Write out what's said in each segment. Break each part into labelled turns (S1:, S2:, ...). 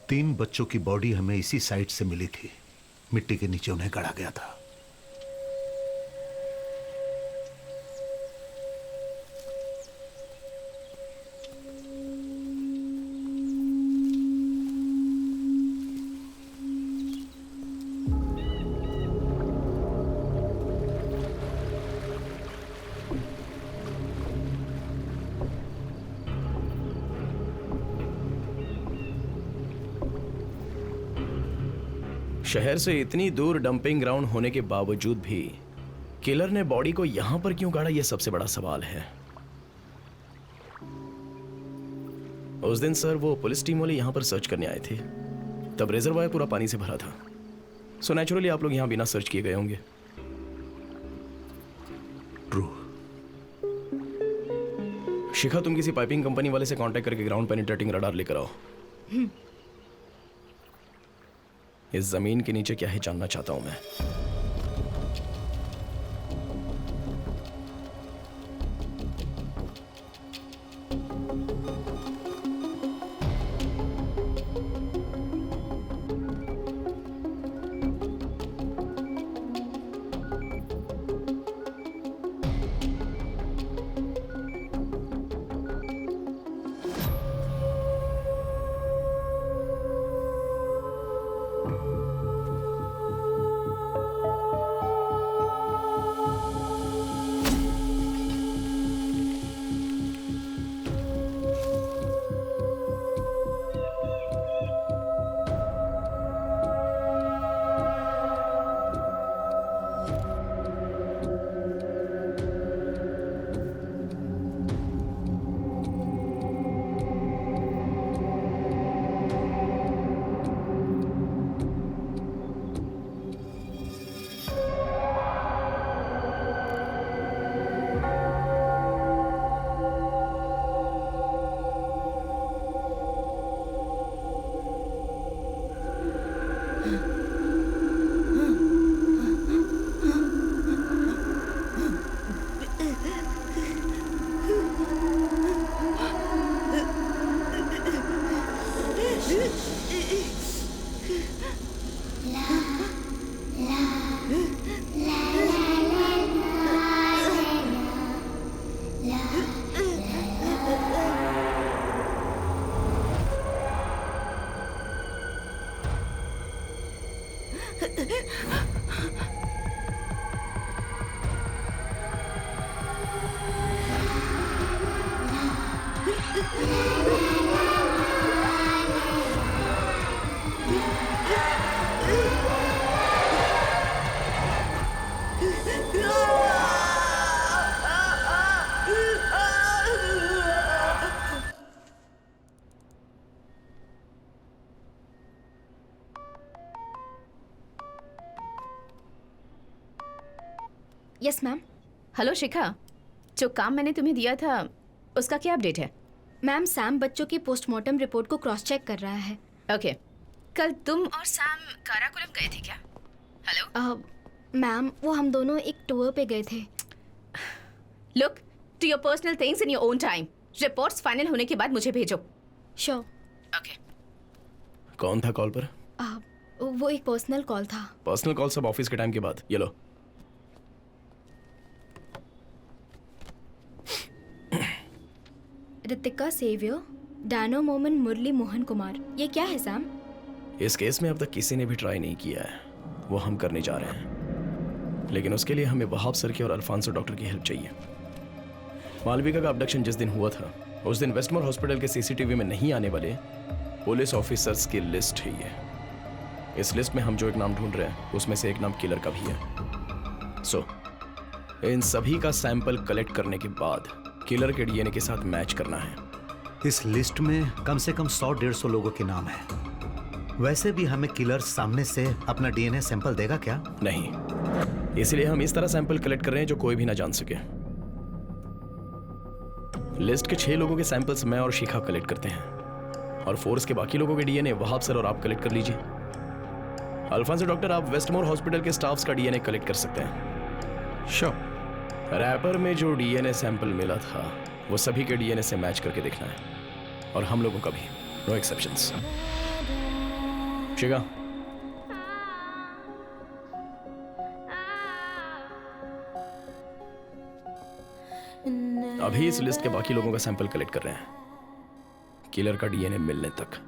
S1: 3 बच्चों की बॉडी हमें इसी साइट से मिली थी। मिट्टी के नीचे उन्हें गड़ा गया था।
S2: शहर से इतनी दूर डंपिंग ग्राउंड होने के बावजूद भी किलर ने बॉडी को यहां पर क्यों गाड़ा, यह सबसे बड़ा सवाल है। उस दिन सर वो पुलिस टीम वाले यहां पर सर्च करने आए थे, तब रिजर्वायर पूरा पानी से भरा था। सो नेचुरली आप लोग यहां बिना सर्च किए गए होंगे।
S1: ट्रू।
S2: शिखा, तुम किसी पाइपिंग कंपनी वाले से कांटेक्ट करके ग्राउंड पेनिट्रेटिंग रडार लेकर आओ। इस जमीन के नीचे क्या है जानना चाहता हूं मैं।
S3: Yes ma'am. हेलो शिखा, जो काम मैंने तुम्हें दिया था उसका क्या अपडेट है?
S4: मैम, सैम बच्चों की पोस्टमार्टम रिपोर्ट को क्रॉस चेक कर रहा है।
S3: ओके। कल तुम और सैम काराकोरम गए थे क्या? हेलो
S4: मैम, वो हम दोनों एक टूर पे गए थे।
S3: Look to your personal things in your own time. Reports final होने के बाद मुझे भेजो।
S4: श्योर।
S3: ओके।
S2: कौन था कॉल पर?
S4: वो एक पर्सनल कॉल था।
S2: पर्सनल कॉल सब ऑफिस के टाइम के बाद। ये लो।
S4: रितिका सेवियर, डैनो मोमन, मुरली मोहन कुमार। ये क्या है सैम?
S2: इस केस में अब तक किसी ने भी ट्राई नहीं किया है, वो हम करने जा रहे हैं। लेकिन उसके लिए हमें वहाब सर की और अल्फांसो डॉक्टर की हेल्प चाहिए। मालविका का अबडक्शन जिस दिन हुआ था उस दिन वेस्टमोर हॉस्पिटल के सीसीटीवी में नहीं आने वाले पुलिस ऑफिसर्स की लिस्ट है ये। इस लिस्ट में हम जो एक नाम ढूंढ रहे हैं उसमें से एक नाम किलर का भी है। सो इन सभी का सैंपल कलेक्ट करने के बाद किलर के डीएनए के साथ मैच करना है।
S1: इस लिस्ट में कम से कम 100-150 लोगों के नाम हैं। वैसे भी हमें किलर सामने से अपना डीएनए सैंपल देगा क्या?
S2: नहीं, इसलिए हम इस तरह सैंपल कलेक्ट कर रहे हैं जो कोई भी ना जान सके। लिस्ट के 6 लोगों के सैंपल्स मैं और शिखा कलेक्ट करते हैं और फोर्स के बाकी लोगों के डीएनए वहाब सर और आप कलेक्ट कर लीजिए। अल्फांसो डॉक्टर, आप वेस्टमोर हॉस्पिटल के स्टाफ्स का डीएनए कलेक्ट कर सकते हैं।
S1: श्योर।
S2: रैपर में जो डीएनए सैंपल मिला था वो सभी के डीएनए से मैच करके देखना है और हम लोगों का भी, नो एक्सेप्शंस। शिखा, अभी इस लिस्ट के बाकी लोगों का सैंपल कलेक्ट कर रहे हैं, किलर का डीएनए मिलने तक।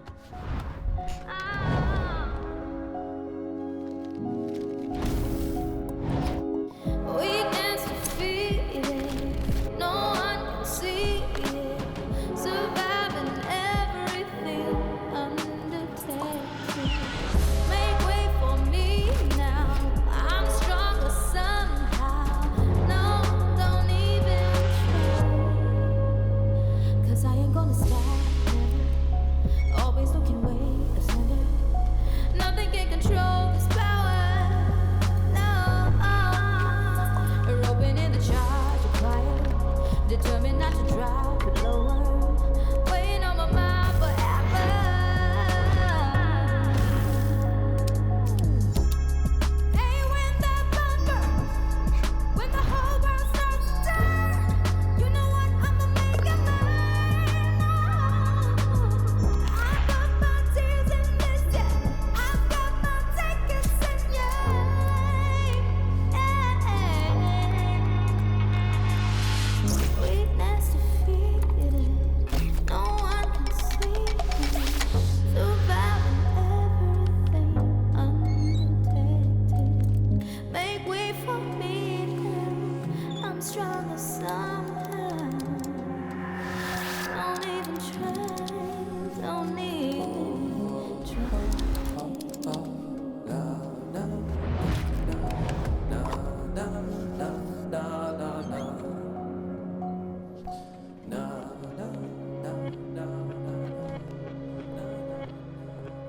S5: Determined not to drop it lower, weighing on my mind forever. Hey, when that blunt burns, when the whole world starts to turn, you know what? I'ma make it mine. I put my tears in this, yeah. I've got my tickets in, yeah. Weakness defeated, no one can see it. Surviving everything undetected. Make way for me now. I'm stronger somehow. Don't even try, don't need try.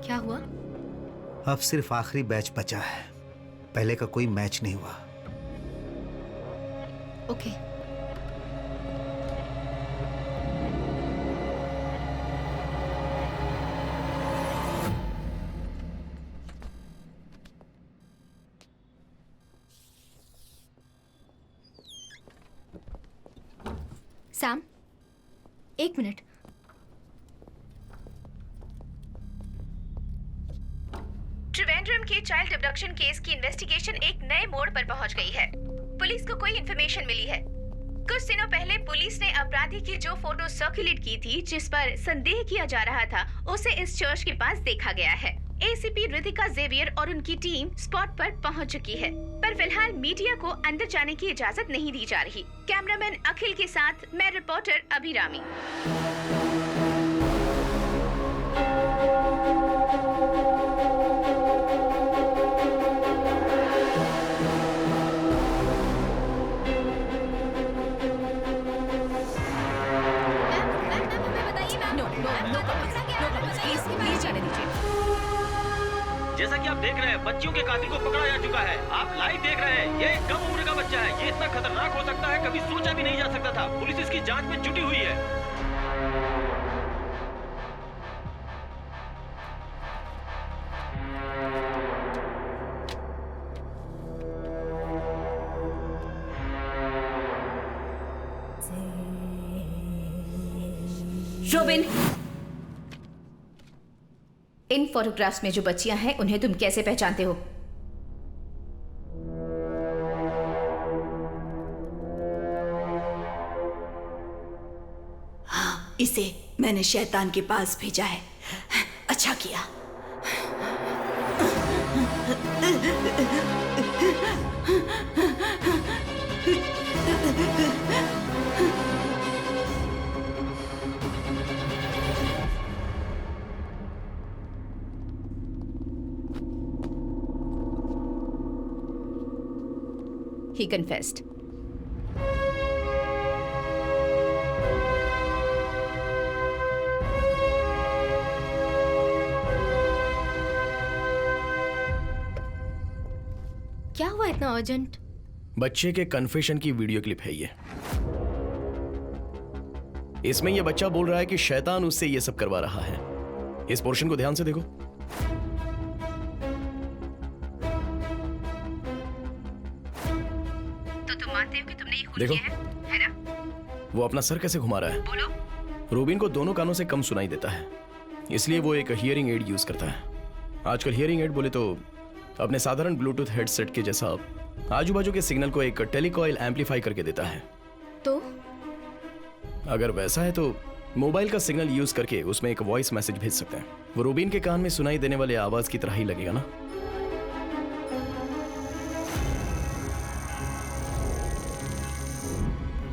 S4: क्या हुआ?
S1: अब सिर्फ आखिरी batch बचा है, पहले का कोई मैच नहीं हुआ।
S4: ओके। सैम, एक मिनट।
S3: त्रिवेंद्रम के चाइल्ड अबडक्शन केस की इन्वेस्टिगेशन एक नए मोड़ पर पहुंच गई है। पुलिस को कोई इन्फॉर्मेशन मिली है। कुछ दिनों पहले पुलिस ने अपराधी की जो फोटो सर्कुलेट की थी, जिस पर संदेह किया जा रहा था, उसे इस चर्च के पास देखा गया है। एसीपी रितिका जेवियर और उनकी टीम स्पॉट पर पहुंच चुकी है, पर फिलहाल मीडिया को अंदर जाने की इजाजत नहीं दी जा रही। कैमरामैन अखिल के साथ मैं रिपोर्टर अभिरामी।
S6: जैसा कि आप देख रहे हैं, बच्चियों के कातिल को पकड़ा जा चुका है। आप लाइव देख रहे हैं, ये एक कम उम्र का बच्चा है। ये इतना खतरनाक हो सकता है, कभी सोचा भी नहीं जा सकता था। पुलिस इसकी जांच में जुटी हुई है।
S3: रोबिन, इन फोटोग्राफ्स में जो बच्चियां हैं, उन्हें तुम कैसे पहचानते हो?
S7: हाँ, इसे मैंने शैतान के पास भेजा है। अच्छा किया।
S3: He confessed.
S4: क्या हुआ इतना अर्जेंट?
S2: बच्चे के कन्फेशन की वीडियो क्लिप है ये। इसमें यह बच्चा बोल रहा है कि शैतान उससे ये सब करवा रहा है। इस पोर्शन को ध्यान से देखो। देखो,
S3: है ना?
S2: वो अपना सर कैसे घुमा रहा है।
S3: बोलो।
S2: रूबिन को दोनों कानों से कम सुनाई देता है। इसलिए वो एक हियरिंग एड यूज करता है। आजकल हियरिंग एड बोले तो अपने साधारण ब्लूटूथ हेडसेट के जैसा आजू बाजू के सिग्नल को एक टेलीकॉइल एम्पलीफाई करके देता है।
S4: तो
S2: अगर वैसा है तो मोबाइल का सिग्नल यूज करके उसमें एक वॉइस मैसेज भेज सकते हैं। वो रूबीन के कान में सुनाई देने वाले आवाज की तरह ही लगेगा ना।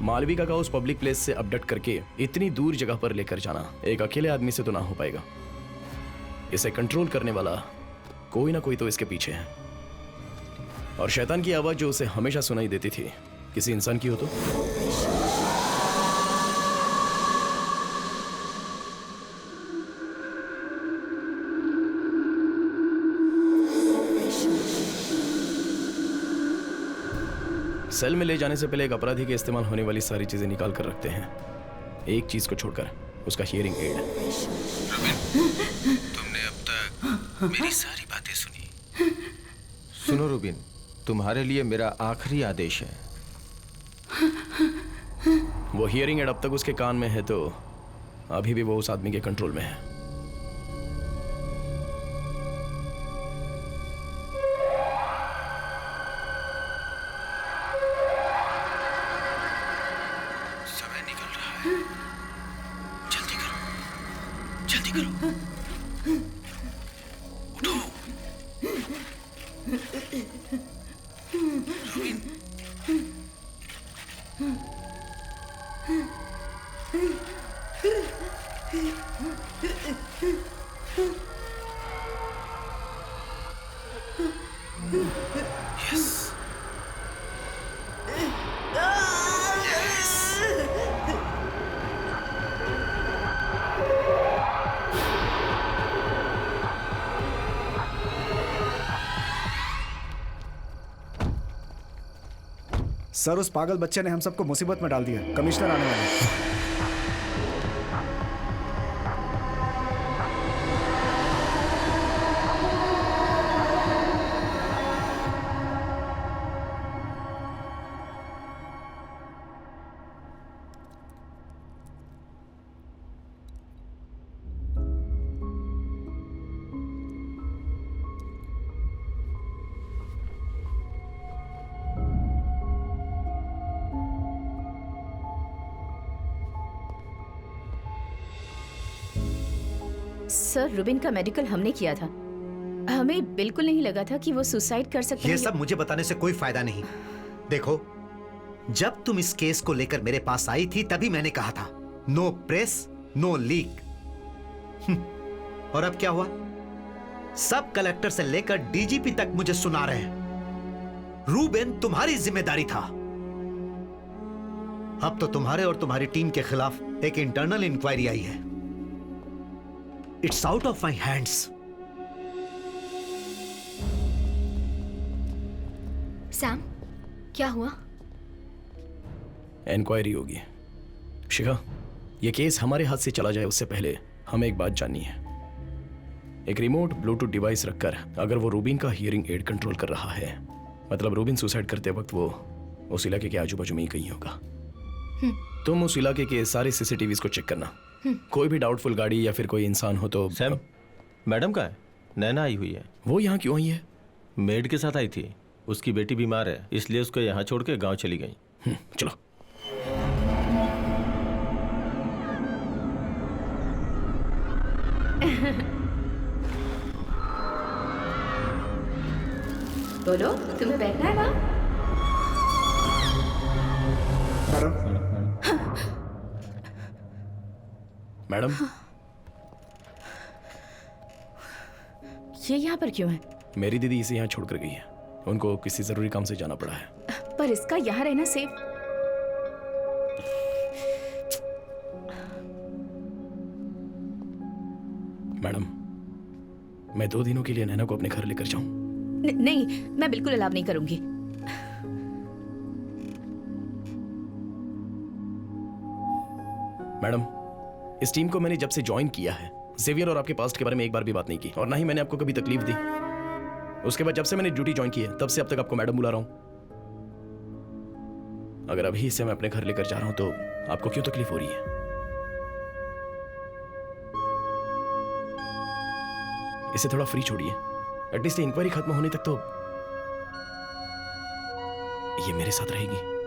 S2: मालविका का उस पब्लिक प्लेस से अपडेट करके इतनी दूर जगह पर लेकर जाना एक अकेले आदमी से तो ना हो पाएगा। इसे कंट्रोल करने वाला कोई ना कोई तो इसके पीछे है। और शैतान की आवाज जो उसे हमेशा सुनाई देती थी किसी इंसान की हो तो। सेल में ले जाने से पहले एक अपराधी के इस्तेमाल होने वाली सारी चीजें निकाल कर रखते हैं, एक चीज को छोड़कर, उसका हियरिंग एड।
S8: तुमने अब तक मेरी सारी बातें सुनी।
S9: सुनो रूबिन, तुम्हारे लिए मेरा आखिरी आदेश है।
S2: वो हियरिंग एड अब तक उसके कान में है तो अभी भी वो उस आदमी के कंट्रोल में है।
S8: समय निकल रहा है, जल्दी करो, जल्दी करो, उठो। रूबिन, यस,
S10: सर, उस पागल बच्चे ने हम सबको मुसीबत में डाल दिया। कमिश्नर आने वाले हैं।
S11: सर, रुबिन का मेडिकल हमने किया था। हमें बिल्कुल नहीं लगा था कि वो सुसाइड कर सकता है।
S1: ये सब मुझे बताने से कोई फायदा नहीं। देखो, जब तुम इस केस को लेकर मेरे पास आई थी तभी मैंने कहा था नो प्रेस नो लीक। और अब क्या हुआ? सब कलेक्टर से लेकर डीजीपी तक मुझे सुना रहे हैं रूबेन तुम्हारी जिम्मेदारी था। अब तो तुम्हारे और तुम्हारी टीम के खिलाफ एक इंटरनल इंक्वायरी आई है। It's out of my hands.
S4: Sam, क्या हुआ?
S2: इंक्वायरी होगी। शिखा, ये केस हमारे हाथ से चला जाए उससे पहले हमें एक बात जाननी है। एक रिमोट ब्लूटूथ डिवाइस रखकर अगर वो रूबिन का हियरिंग एड कंट्रोल कर रहा है, मतलब रूबिन सुसाइड करते वक्त वो उस इलाके के आजू बाजू में ही कहीं होगा। तुम उस इलाके के सारे सीसीटीवीज को चेक करना। कोई भी डाउटफुल गाड़ी या फिर कोई इंसान हो तो।
S9: सैम, मैडम कहाँ है? नैना आई हुई है।
S2: वो यहाँ क्यों आई है?
S9: मेड के साथ आई थी। उसकी बेटी बीमार है, इसलिए उसको यहाँ छोड़ के गाँव चली गई।
S2: चलो।
S11: बोलो, तुम्हें बैठना है वहाँ?
S2: मैडम,
S11: ये यहाँ पर क्यों है?
S2: मेरी दीदी इसे यहाँ छोड़कर गई है। उनको किसी जरूरी काम से जाना पड़ा है।
S11: पर इसका यहाँ रहना सेफ।
S2: मैडम, मैं 2 दिनों के लिए नैना को अपने घर लेकर जाऊं?
S11: नहीं, मैं बिल्कुल अलाव नहीं करूंगी।
S2: मैडम, इस टीम को मैंने जब से ज्वाइन किया है जेवियर और आपके पास्ट के बारे में एक बार भी बात नहीं की, और ना ही मैंने आपको कभी तकलीफ दी। उसके बाद जब से मैंने ड्यूटी ज्वाइन की है तब से अब तक आपको मैडम बुला रहा हूं। अगर अभी इसे मैं अपने घर लेकर जा रहा हूं तो आपको क्यों तकलीफ हो रही है? इसे थोड़ा फ्री छोड़िए। एटलीस्ट इंक्वायरी खत्म होने तक तो ये मेरे साथ रहेगी।